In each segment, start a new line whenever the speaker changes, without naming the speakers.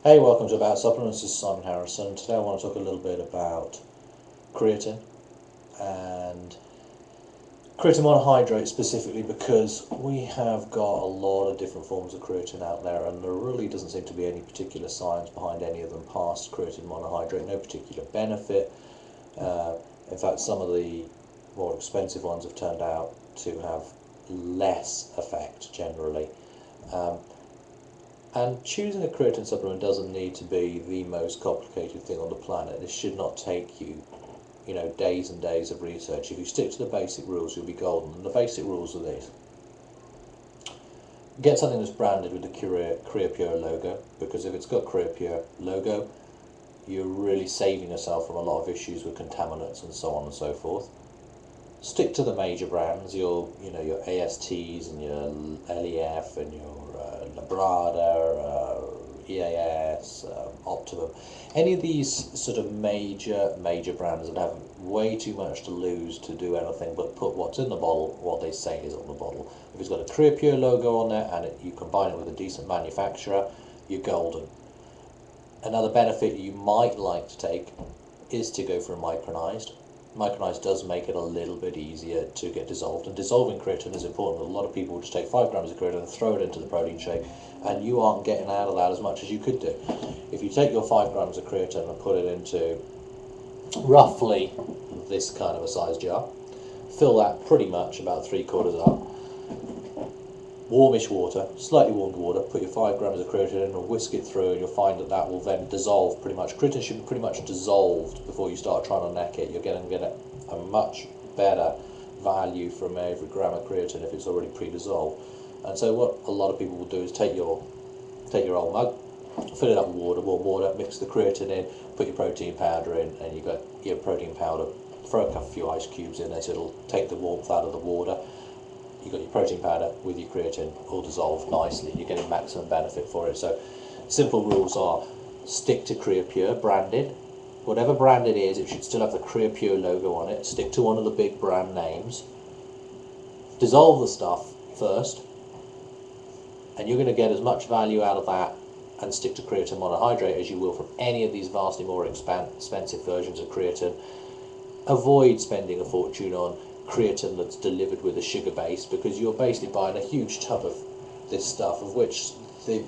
Hey, welcome to About Supplements. This is Simon Harrison. Today I want to talk a little bit about creatine and creatine monohydrate specifically, because we have got a lot of different forms of creatine out there and there really doesn't seem to be any particular science behind any of them past creatine monohydrate, no particular benefit. In fact, some of the more expensive ones have turned out to have less effect generally. And choosing a creatine supplement doesn't need to be the most complicated thing on the planet. This should not take you, days and days of research. If you stick to the basic rules, you'll be golden. And the basic rules are these. Get something that's branded with the Creapure logo, because if it's got Creapure logo, you're really saving yourself from a lot of issues with contaminants and so on and so forth. Stick to the major brands, your ASTs and your LEF and your Labrada, EAS, Optimum. Any of these sort of major brands that have way too much to lose to do anything but put what's in the bottle, what they say is on the bottle. If it's got a Creapure logo on there and you combine it with a decent manufacturer, you're golden. Another benefit you might like to take is to go for a micronized. Micronized does make it a little bit easier to get dissolved, and dissolving creatine is important. A lot of people just take 5 grams of creatine and throw it into the protein shake, and you aren't getting out of that as much as you could do. If you take your 5 grams of creatine and put it into roughly this kind of a size jar, fill that pretty much about 3/4 up, warmish water, slightly warmed water, put your 5 grams of creatine in and whisk it through, and you'll find that that will then dissolve pretty much. Creatine should be pretty much dissolved before you start trying to neck it. You're going to get a much better value from every gram of creatine if it's already pre-dissolved. And so what a lot of people will do is take your old mug, fill it up with water, warm water, mix the creatine in, put your protein powder in, and you've got your protein powder, throw a few ice cubes in there so it'll take the warmth out of the water. You've got your protein powder with your creatine all dissolved nicely. You're getting maximum benefit for it. So simple rules are: stick to Creapure branded. Whatever brand it is, it should still have the Creapure logo on it. Stick to one of the big brand names. Dissolve the stuff first, and you're going to get as much value out of that and stick to creatine monohydrate as you will from any of these vastly more expensive versions of creatine. Avoid spending a fortune on creatine that's delivered with a sugar base, because you're basically buying a huge tub of this stuff, of which the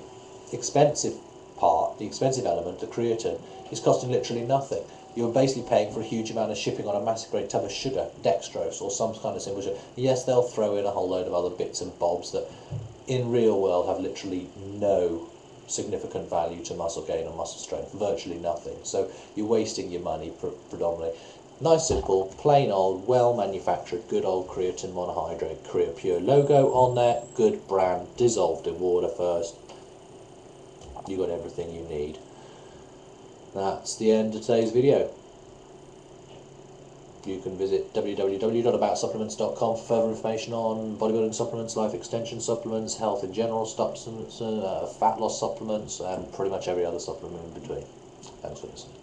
expensive part, the expensive element, the creatine, is costing literally nothing. You're basically paying for a huge amount of shipping on a massive great tub of sugar, dextrose or some kind of simple sugar. Yes, they'll throw in a whole load of other bits and bobs that in real world have literally no significant value to muscle gain and muscle strength, virtually nothing. So you're wasting your money predominantly. Nice, simple, plain old, well manufactured, good old creatine monohydrate, Creapure logo on there, good brand, dissolved in water first. You got everything you need. That's the end of today's video. You can visit www.aboutsupplements.com for further information on bodybuilding supplements, life extension supplements, health in general supplements, fat loss supplements, and pretty much every other supplement in between. Thanks for listening.